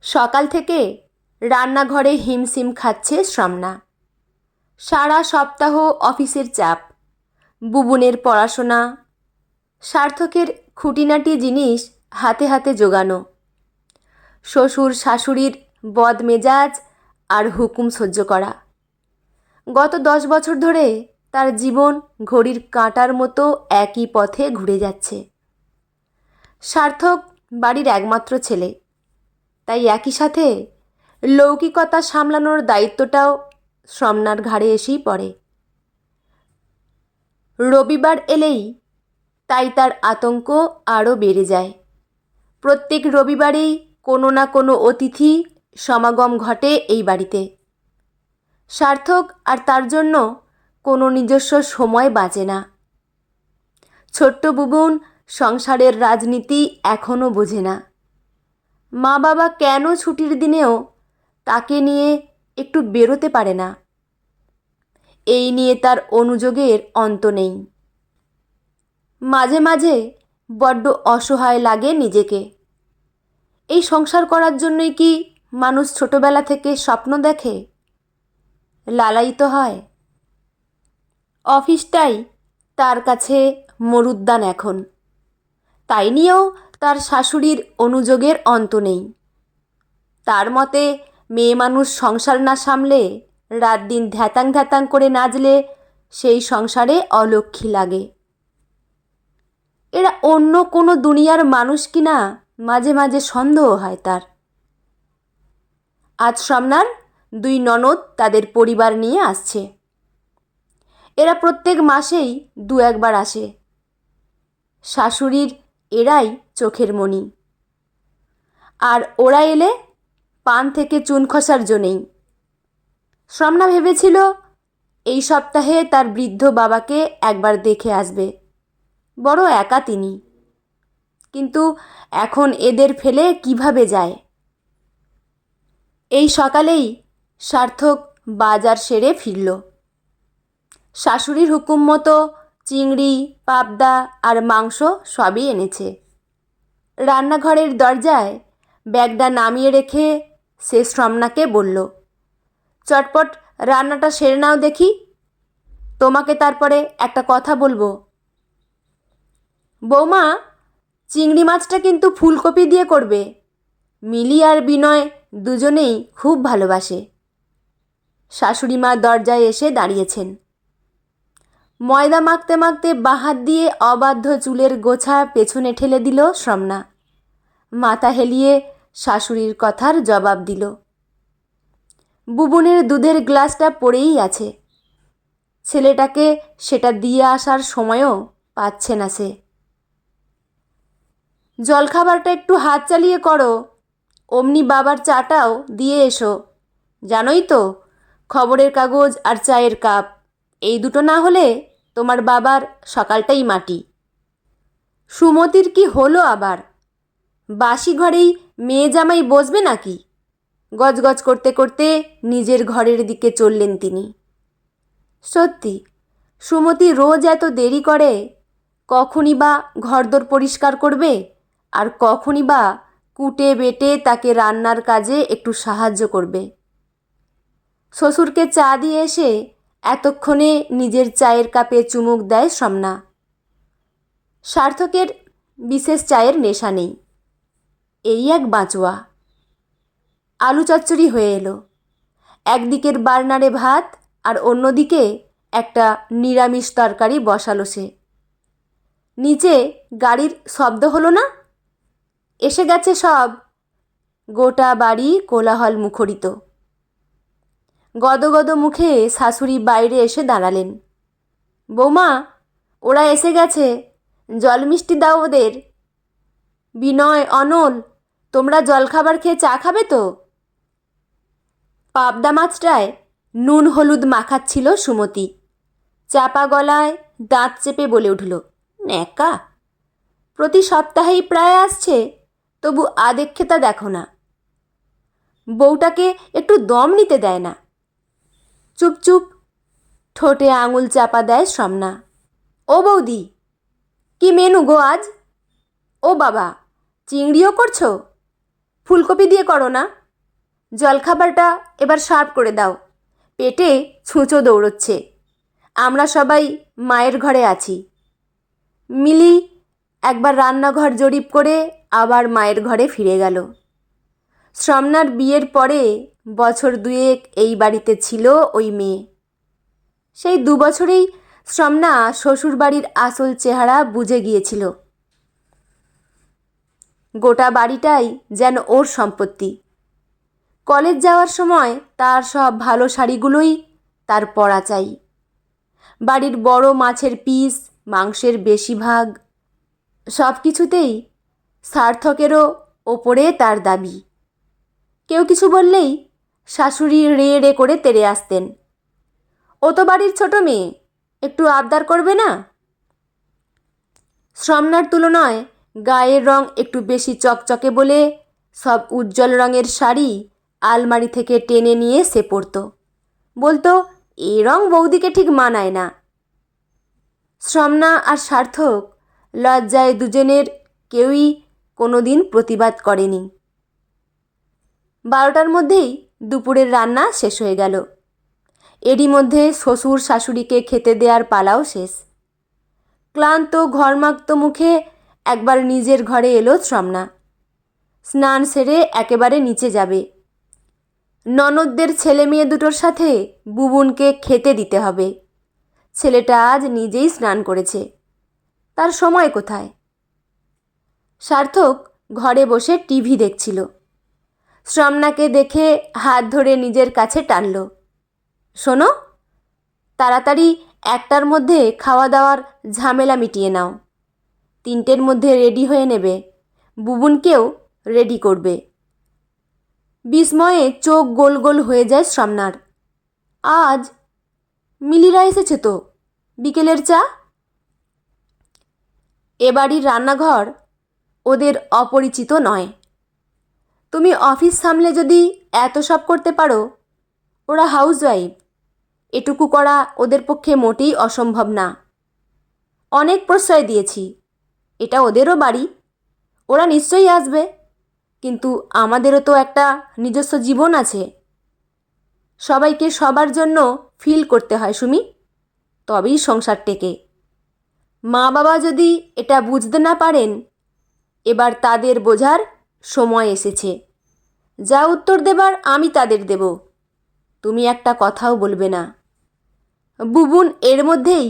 সকাল থেকে রান্নাঘরে হিমশিম খাচ্ছে শ্রমনা। সারা সপ্তাহ অফিসের চাপ, বুবুনের পড়াশোনা, সার্থকের খুঁটিনাটি জিনিস হাতে হাতে জোগানো, শ্বশুর শাশুড়ির বদমেজাজ আর হুকুম সহ্য করা। গত 10 বছর ধরে তার জীবন ঘড়ির কাঁটার মতো একই পথে ঘুরে যাচ্ছে। সার্থক বাড়ির একমাত্র ছেলে, তাই একই সাথে লৌকিকতা সামলানোর দায়িত্বটাও শ্রমনার ঘাড়ে এসেই পড়ে। রবিবার এলেই তাই তার আতঙ্ক আরও বেড়ে যায়। প্রত্যেক রবিবারেই কোনো না কোনো অতিথি সমাগম ঘটে এই বাড়িতে। সার্থক আর তার জন্য কোনো নিজস্ব সময় বাঁচে না। ছোট্ট বুবুন সংসারের রাজনীতি এখনও বোঝে না। মা বাবা কেন ছুটির দিনেও তাকে নিয়ে একটু বেরোতে পারে না, এই নিয়ে তার অনুযোগের অন্ত নেই। মাঝে মাঝে বড্ড অসহায় লাগে নিজেকে। এই সংসার করার জন্যই কি মানুষ ছোটবেলা থেকে স্বপ্ন দেখে, লালায়িত হয়? অফিসটাই তার কাছে মরুদ্যান এখন। তাই নিয়েও তার শাশুড়ির অনুযোগের অন্ত নেই। তার মতে মেয়ে মানুষ সংসার না সামলে রাত দিন ধ্যাতাং ধ্যাতাং করে নাচলে সেই সংসারে অলক্ষ্মী লাগে। এরা অন্য কোনো দুনিয়ার মানুষ কিনা মাঝে মাঝে সন্দেহ হয় তার। আজ শ্রমনার 2 ননদ তাদের পরিবার নিয়ে আসছে। এরা প্রত্যেক মাসেই 2-1 বার আসে। শাশুড়ির এরাই চোখের মণি। আর ওরা এলে পান থেকে চুন খসার জো নেই। শ্রমনা ভেবেছিল এই সপ্তাহে তার বৃদ্ধ বাবাকে একবার দেখে আসবে। বড় একা তিনি, কিন্তু এখন এদের ফেলে কিভাবে যায়? এই সকালেই সার্থক বাজার সেরে ফিরল। শাশুড়ির হুকুম মতো চিংড়ি, পাবদা আর মাংস সবই এনেছে। রান্নাঘরের দরজায় ব্যাগটা নামিয়ে রেখে সে শ্রমনাকে বলল, চটপট রান্নাটা সেরে নাও দেখি, তোমাকে তারপরে একটা কথা বলবো। বৌমা, চিংড়ি মাছটা কিন্তু ফুলকপি দিয়ে করবে। মিলি আর বিনয় দুজনেই খুব ভালোবাসে। শাশুড়ি মা দরজায় এসে দাঁড়িয়েছেন। ময়দা মাখতে মাখতে বাঁ হাত দিয়ে অবাধ্য চুলের গোছা পেছনে ঠেলে দিল শ্রমনা। মাথা হেলিয়ে শাশুড়ির কথার জবাব দিল। বুবুনের দুধের গ্লাসটা পড়েই আছে। ছেলেটাকে সেটা দিয়ে আসার সময়ও পাচ্ছে না সে। জলখাবারটা একটু হাত চালিয়ে করো, অমনি বাবার চাটাও দিয়ে এসো। জানোই তো, খবরের কাগজ আর চায়ের কাপ, এই দুটো না হলে তোমার বাবার সকালটাই মাটি। সুমতির কি হলো আবার? বাসি ঘরেই মেয়ে জামাই বসবে নাকি? গজগজ করতে করতে নিজের ঘরের দিকে চললেন তিনি। সত্যি, সুমতি রোজ এত দেরি করে। কখনই বা ঘরদোর পরিষ্কার করবে, আর কখনই বা কুটে বেটে তাকে রান্নার কাজে একটু সাহায্য করবে। শ্বশুরকে চা দিয়ে এসে এতক্ষণে নিজের চায়ের কাপে চুমুক দেয় শ্রমনা। সার্থকের বিশেষ চায়ের নেশা নেই, এই এক বাঁচোয়া। আলু চচ্চড়ি হয়ে এলো। একদিকের বার্নারে ভাত আর অন্যদিকে একটা নিরামিষ তরকারি বসালো সে। নিচে গাড়ির শব্দ হলো না? এসে গেছে সব। গোটা বাড়ি কোলাহল মুখরিত। গদগদ মুখে শাশুড়ি বাইরে এসে দাঁড়ালেন। বৌমা, ওরা এসে গেছে, জল মিষ্টি দাও ওদের। বিনয়, অনল, তোমরা জলখাবার খেয়ে চা খাবে তো? পাবদা মাছটায় নুন হলুদ মাখাচ্ছিল সুমতি। চাপা গলায় দাঁত চেপে বলে উঠল, ন্যাকা! প্রতি সপ্তাহেই প্রায় আসছে, তবু আদেক্ষেতা দেখো না। বউটাকে একটু দম নিতে দেয় না। চুপ চুপ, ঠোঁটে আঙুল চাপা দেয় শ্রমনা। ও বৌদি, কি মেনু গো আজ? ও বাবা, চিংড়িও করছো? ফুলকপি দিয়ে করো না। জলখাবারটা এবার সার্ভ করে দাও, পেটে ছুঁচো দৌড়চ্ছে। আমরা সবাই মায়ের ঘরে আছি। মিলি একবার রান্নাঘর জরিপ করে আবার মায়ের ঘরে ফিরে গেল। শ্রমনার বিয়ের পরে বছর দুয়েক এই বাড়িতে ছিল ওই মেয়ে। সেই 2 বছরেই শ্রমনা শ্বশুরবাড়ির আসল চেহারা বুঝে গিয়েছিল। গোটা বাড়িটাই যেন ওর সম্পত্তি। কলেজ যাওয়ার সময় তার সব ভালো শাড়িগুলোই তার পরা চাই। বাড়ির বড় মাছের পিস, মাংসের বেশিরভাগ, সব কিছুতেই সার্থকেরও ওপরে তার দাবি। কেউ কিছু বললেই শাশুড়ি রে রে করে তেড়ে আসতেন। ও তো বাড়ির ছোট মেয়ে, একটু আবদার করবে না? শ্রমনার তুলনায় গায়ের রং একটু বেশি চকচকে বলে সব উজ্জ্বল রঙের শাড়ি আলমারি থেকে টেনে নিয়ে সে পরত। বলতো, এই রং বৌদিকে ঠিক মানায় না। শ্রমনা আর সার্থক লজ্জায় দুজনের কেউই কোনো দিন প্রতিবাদ করেনি। 12টার মধ্যেই দুপুরের রান্না শেষ হয়ে গেল। এরই মধ্যে শ্বশুর শাশুড়িকে খেতে দেওয়ার পালাও শেষ। ক্লান্ত ঘর্মাক্ত মুখে একবার নিজের ঘরে এলো শ্রমনা। স্নান সেরে একেবারে নিচে যাবে। ননদদের ছেলে মেয়ে দুটোর সাথে বুবুনকে খেতে দিতে হবে। ছেলেটা আজ নিজেই স্নান করেছে, তার সময় কোথায়? সার্থক ঘরে বসে টিভি দেখছিল। শ্রমনাকে দেখে হাত ধরে নিজের কাছে টানল। শোনো, তাড়াতাড়ি 1টার মধ্যে খাওয়া দাওয়ার ঝামেলা মিটিয়ে নাও। 3টের মধ্যে রেডি হয়ে নেবে, বুবুনকেও রেডি করবে। বিস্ময়ে চোখ গোল গোল হয়ে যায় শ্রমনার। আজ মিলিরা এসেছে তো, বিকেলের চা? এ বাড়ির রান্নাঘর ওদের অপরিচিত নয়। তুমি অফিস সামলে যদি এত সব করতে পারো, ওরা হাউসওয়াইফ, এটুকু করা ওদের পক্ষে মোটেই অসম্ভব না। অনেক প্রশ্রয় দিয়েছি, এটা ওদেরও বাড়ি, ওরা নিশ্চয়ই আসবে, কিন্তু আমাদেরও তো একটা নিজস্ব জীবন আছে। সবাইকে সবার জন্য ফিল করতে হয় সুমি, তবেই সংসার টেকে। মা বাবা যদি এটা বুঝতে না পারেন, এবার তাদের বোঝার সময় এসেছে। যা উত্তর দেবার আমি তাদের দেব, তুমি একটা কথাও বলবে না। বুবুন এর মধ্যেই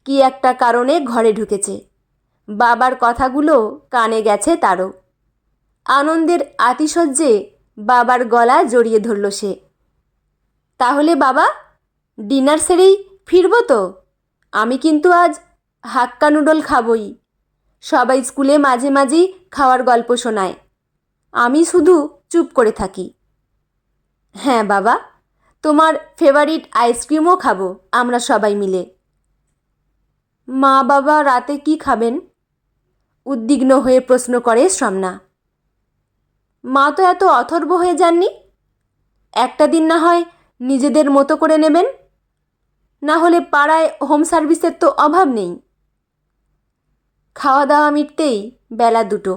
কি একটা কারণে ঘরে ঢুকেছে। বাবার কথাগুলো কানে গেছে তারও। আনন্দের আতিশয্যে বাবার গলা জড়িয়ে ধরল সে। তাহলে বাবা, ডিনার সেরেই ফিরব তো? আমি কিন্তু আজ হাক্কা নুডল খাবই। সবাই স্কুলে মাঝে মাঝেই খাওয়ার গল্প শোনায়, আমি শুধু চুপ করে থাকি। হ্যাঁ বাবা, তোমার ফেভারিট আইসক্রিমও খাবো আমরা সবাই মিলে। মা বাবা রাতে কি খাবেন? উদ্বিগ্ন হয়ে প্রশ্ন করে শ্রমনা। মা তো এত অথর্ব হয়ে যাননি, একটা দিন না হয় নিজেদের মতো করে নেবেন, না হলে পাড়ায় হোম সার্ভিসের তো অভাব নেই। খাওয়া দাওয়া মিটতেই বেলা 2টো।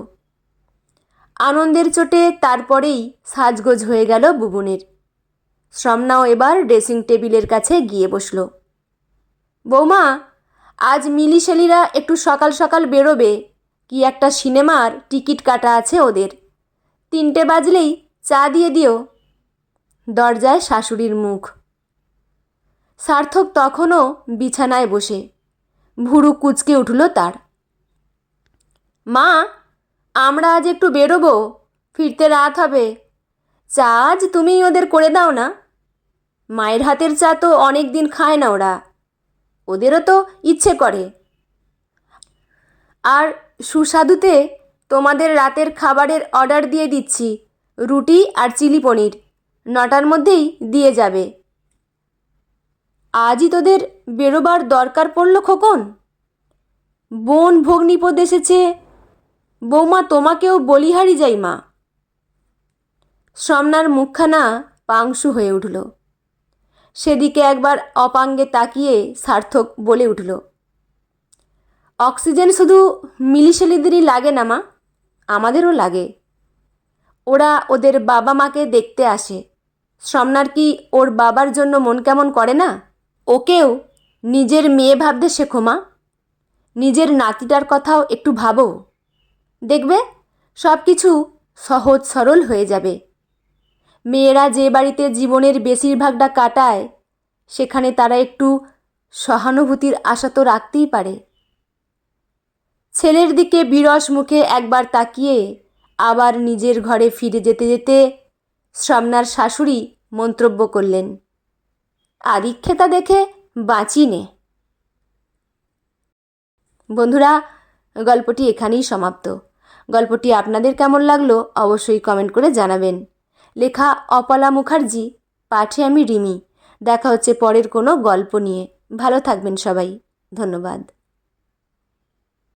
আনন্দের চোটে তারপরেই সাজগোজ হয়ে গেল বুবুনের। শ্রমনাও এবার ড্রেসিং টেবিলের কাছে গিয়ে বসল। বৌমা, আজ মিলি শেলিরা একটু সকাল সকাল বেরোবে, কি একটা সিনেমার টিকিট কাটা আছে ওদের। 3টে বাজলেই চা দিয়ে দিও। দরজায় শাশুড়ির মুখ। সার্থক তখনও বিছানায় বসে, ভুরু কুঁচকে উঠল তার। মা, আমরা আজ একটু বেরোবো, ফিরতে রাত হবে। চা আজ তুমিই ওদের করে দাও না। মায়ের হাতের চা তো অনেক দিন খায় না ওরা, ওদেরও তো ইচ্ছে করে। আর সুস্বাদুতে তোমাদের রাতের খাবারের অর্ডার দিয়ে দিচ্ছি, রুটি আর চিলি পনির 9টার মধ্যেই দিয়ে যাবে। আজই তোদের বেরোবার দরকার পড়ল খোকন? বোন ভগ্নিপদ এসেছে, বৌমা তোমাকেও বলিহারি যাই মা। শ্রমনার মুখখানা পাংশু হয়ে উঠল। সেদিকে একবার অপাঙ্গে তাকিয়ে সার্থক বলে উঠল, অক্সিজেন শুধু মিলিশেলিদেরই লাগে না মা, আমাদেরও লাগে। ওরা ওদের বাবা মাকে দেখতে আসে। শ্রমনার কি ওর বাবার জন্য মন কেমন করে না? ওকেও নিজের মেয়ে ভাবতে শেখো মা। নিজের নাতিটার কথাও একটু ভাবো। দেখবে সব কিছু সহজ সরল হয়ে যাবে। মেয়েরা যে বাড়িতে জীবনের বেশিরভাগটা কাটায় সেখানে তারা একটু সহানুভূতির আশা তো রাখতেই পারে। ছেলের দিকে বিরস মুখে একবার তাকিয়ে আবার নিজের ঘরে ফিরে যেতে যেতে শ্রমনার শাশুড়ি মন্তব্য করলেন, আদিক্ষেতা দেখে বাঁচি নে। বন্ধুরা, গল্পটি এখানেই সমাপ্ত। গল্পটি আপনাদের কেমন লাগলো অবশ্যই কমেন্ট করে জানাবেন। লেখা অপলা মুখার্জি, পাঠে আমি রিমি। দেখা হচ্ছে পরের কোনো গল্প নিয়ে। ভালো থাকবেন সবাই। ধন্যবাদ।